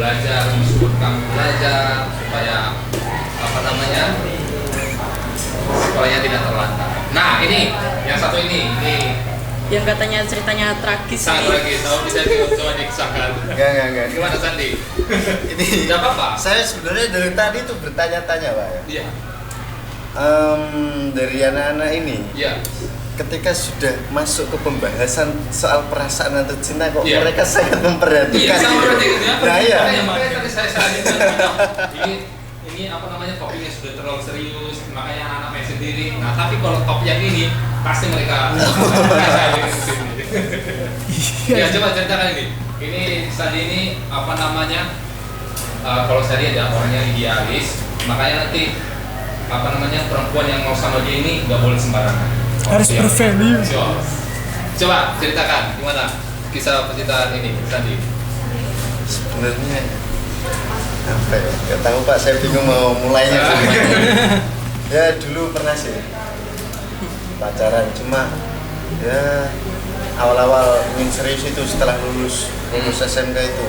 belajar, support kamu belajar supaya apa namanya sekolahnya tidak terlantar. Nah ini yang satu ini yang katanya ceritanya tragis. sangat tragis. Tahu bisa coba dikisahkan. Enggak. Gimana Sandi? Ini Tidak apa-apa. saya sebenarnya dari tadi tuh bertanya-tanya, Pak ya. Iya. Dari anak-anak ini, Iya. ketika sudah masuk ke pembahasan soal perasaan atau cinta kok Iya. mereka sangat Iya, memperhatikan. sama berarti gitu ya. Nah, iya. Makanya tadi saya ini apa namanya topiknya sudah terlalu serius, makanya anak-anak main sendiri. Nah, tapi kalau topik yang ini pasti mereka ya coba ceritakan ini. Ini Sandi ini apa namanya? Kalau saya lihat ya orangnya idealis, makanya nanti apa namanya perempuan yang mau sama dia ini nggak boleh sembarangan. Harus bervalue. Coba ceritakan gimana kisah percintaan ini Sandi. Sebenarnya apa ya? Gak tahu Pak, saya bingung mau mulainya gimana. Ya dulu pernah sih pacaran, cuma ya awal-awal ingin serius itu setelah lulus SMK itu.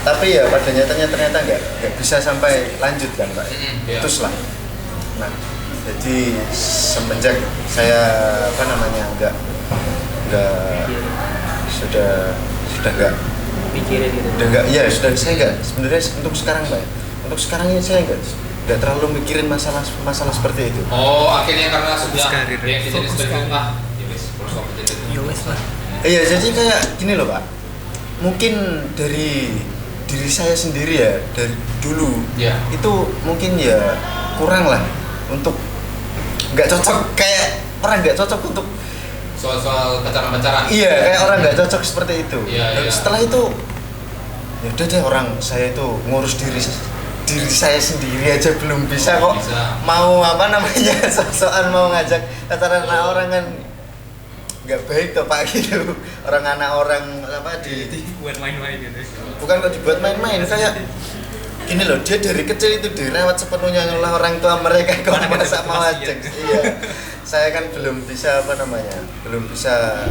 Tapi ya pada nyatanya ternyata nggak bisa sampai lanjut kan Pak. Iya. Putus lah. Nah, jadi semenjak saya apa namanya nggak sudah nggak pikirin gitu. udah nggak, ya sudah saya nggak sebenarnya untuk sekarang Pak. Untuk sekarang ini saya nggak terlalu mikirin masalah seperti itu. Oh, akhirnya karena sudah karir. yang jadi Fokus seperti karir. itu ya wis proses jadi itu. Ya wes lah. Iya, jadi kayak gini loh Pak. Mungkin dari diri saya sendiri ya dari dulu Iya. itu mungkin ya kurang lah untuk nggak cocok kayak orang nggak cocok untuk Soal pacaran-pacaran. iya kayak orang nggak cocok seperti itu. Iya, Dan iya. setelah itu ya udah deh orang saya itu ngurus diri saya sendiri aja belum bisa kok Bisa. mau apa namanya soal mau ngajak pacaran anak orang kan nggak baik tuh Pak gitu. Orang anak orang apa Buat main-main gitu. bukan kok dibuat main-main kayak gini loh, dia dari kecil itu dirawat sepenuhnya oleh orang tua mereka kok masa mau ajak. Iya, saya kan belum bisa apa namanya belum bisa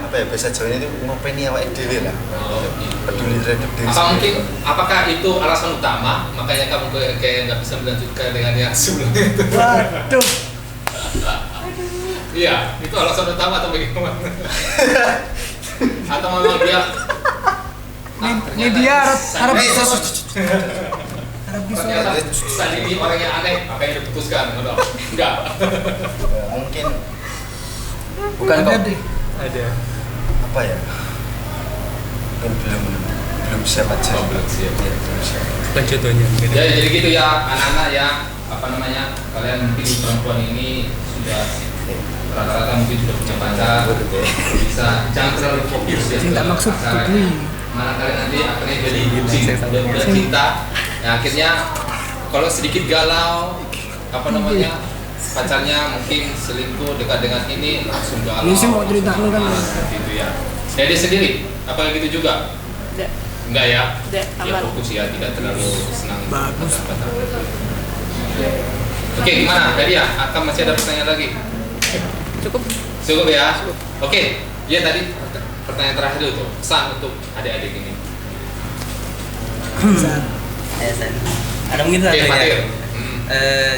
apa ya bahasa Jawanya itu ngopeni awake dhewe lah. Oh, gitu. Peduli terhadap diri Apa sendiri. mungkin apakah itu alasan utama makanya kamu kayak nggak bisa melanjutkan dengan yang sebelumnya itu? Waduh. Iya, itu alasan utama atau bagaimana? Atau memang dia Media harap bisa ternyata Sandi ini orang yang aneh, makanya diputuskan, enggak? Ya, mungkin bukan kok Ada. apa ya mungkin belum siap aja. Oh, belum siap. Iya, belum siap. Bukan jodohnya mungkin. Jadi gitu ya anak-anak ya apa namanya kalian mungkin perempuan ini sudah rata-rata mungkin sudah punya pacar bisa jangan terlalu fokus ya Cinta ke maksud pacaran. tuh. Mana kalian nanti akhirnya jadi bucin udah cinta ya akhirnya kalau sedikit galau apa namanya pacarnya mungkin selingkuh dekat dengan ini langsung galau Ini sih mau cerita lu kan. seperti itu ya jadi sendiri apa gitu juga Nggak, enggak ya nggak, ya aman. fokus ya tidak terlalu senang Bagus. pacaran. Oke, gimana? Tadi ya, akan masih ada pertanyaan lagi? Cukup ya? Oke, ya tadi pertanyaan terakhir itu pesan untuk adik-adik ini. Ya, San. Ada mungkin satu Oke, ya. Fatir.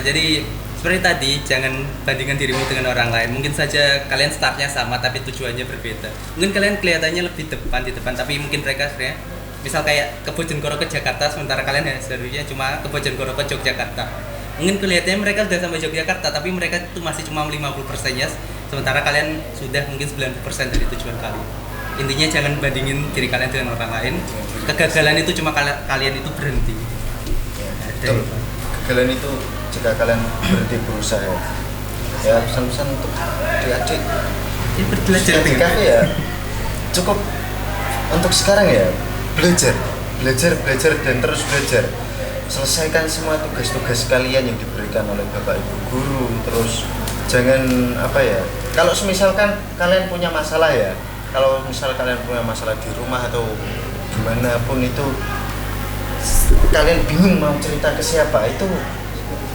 Jadi seperti tadi jangan bandingkan dirimu dengan orang lain. Mungkin saja kalian startnya sama tapi tujuannya berbeda. Mungkin kalian kelihatannya lebih di depan tapi mungkin mereka sebenarnya misal kayak ke Bojonegoro ke Jakarta sementara kalian ya sebenarnya cuma ke Bojonegoro ke Yogyakarta. Mungkin kelihatannya mereka sudah sampai Yogyakarta tapi mereka itu masih cuma 50%-nya sementara kalian sudah mungkin 90% dari tujuan kalian. Intinya jangan bandingin diri kalian dengan orang lain. Kegagalan itu cuma kalian itu berhenti. Betul. Kegagalan itu jika kalian berhenti berusaha ya pesan-pesan untuk adik-adik Ya belajar di kafe ya cukup untuk sekarang ya belajar dan terus belajar. Selesaikan semua tugas-tugas kalian yang diberikan oleh bapak ibu guru. Terus jangan apa ya kalau misalkan kalian punya masalah ya kalau misal kalian punya masalah di rumah atau gimana pun itu kalian bingung mau cerita ke siapa itu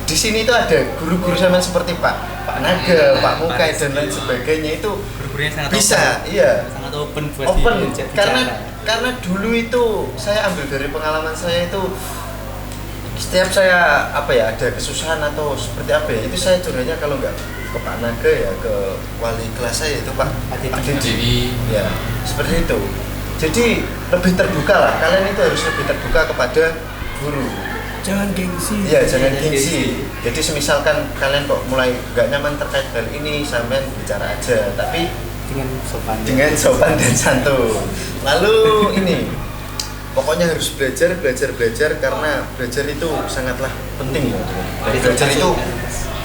di sini itu ada guru-guru sama seperti Pak Naga, Pak Mukai dan lain sebagainya itu Guru-gurunya sangat bisa open. iya Sangat open buat open diajak karena dulu itu saya ambil dari pengalaman saya itu setiap saya ada kesusahan atau seperti apa ya, itu saya curhatnya kalau nggak ke Pak Naga ya ke wali kelas saya itu Pak Didi ya seperti itu. Jadi lebih terbuka lah, kalian itu harus lebih terbuka kepada guru. Jangan gengsi. Iya, jangan gengsi. Jadi semisalkan kalian kok mulai nggak nyaman terkait hal ini, sampean bicara aja, tapi dengan sopan dan santun. Lalu ini, pokoknya harus belajar karena belajar itu sangatlah penting. Dan belajar itu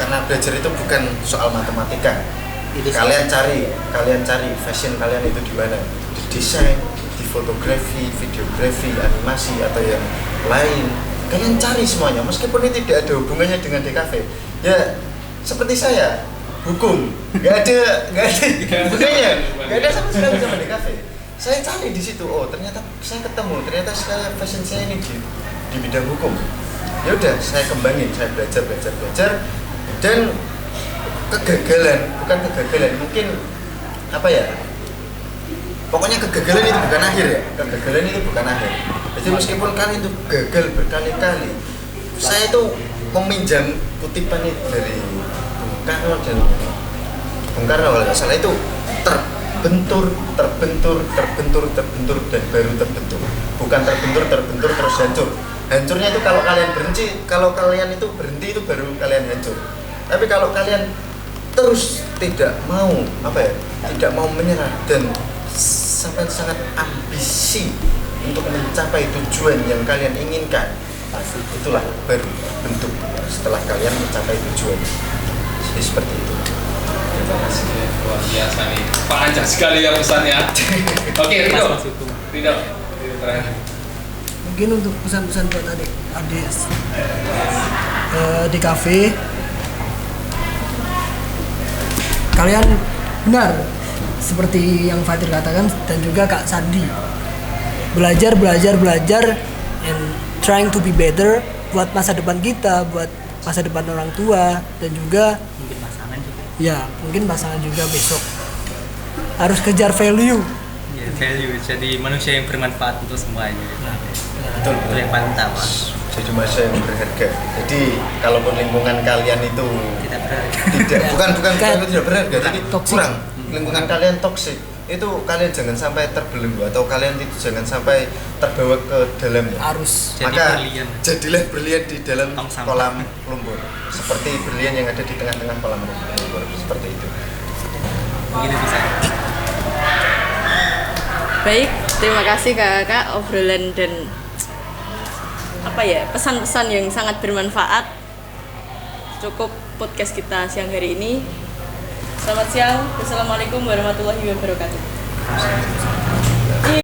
karena belajar itu bukan soal matematika. Kalian cari fashion kalian itu di mana? Di desain, di fotografi, videografi, animasi atau yang lain. Kalian cari semuanya, meskipun ini tidak ada hubungannya dengan DKV. Ya seperti saya, hukum, nggak ada hubungannya, nggak ada sama sekali sama DKV. Saya cari di situ, oh ternyata saya ketemu, ternyata fashion saya ini di bidang hukum. Ya udah, saya kembangin, saya belajar, dan kegagalan, mungkin pokoknya kegagalan itu bukan akhir ya, jadi meskipun kalian itu gagal berkali-kali, saya itu meminjam kutipan itu dari Bung Karno kalau nggak salah, itu terbentur dan baru terbentur, bukan terbentur terus hancur. Hancurnya itu kalau kalian itu berhenti itu baru kalian hancur. Tapi kalau kalian terus tidak mau menyerah dan sampai sangat ambisi untuk mencapai tujuan yang kalian inginkan, itulah baru bentuk setelah kalian mencapai tujuan. Jadi seperti itu. Terima kasih, luar biasa nih, panjang sekali ya pesannya. Oke, Ridho terakhir. Mungkin untuk pesan-pesan buat adik di kafe, kalian benar seperti yang Fatir katakan dan juga Kak Sandi, belajar and trying to be better buat masa depan kita, buat masa depan orang tua, dan juga mungkin pasangan juga besok harus kejar value. Value, jadi manusia yang bermanfaat untuk semuanya. Betul yang paling utama. Jadi manusia yang berharga. Jadi kalaupun lingkungan kalian itu bukan tidak berharga, jadi kurang, lingkungan kalian toksik, itu kalian jangan sampai terbelenggu atau kalian itu jangan sampai terbawa ke dalamnya. Harus maka jadilah berlian di dalam kolam lumpur, seperti berlian yang ada di tengah-tengah kolam lumpur, seperti itu. Begitu bisa. Baik, terima kasih kakak obrolan dan pesan-pesan yang sangat bermanfaat. Cukup podcast kita siang hari ini. Selamat siang. Wassalamualaikum warahmatullahi wabarakatuh.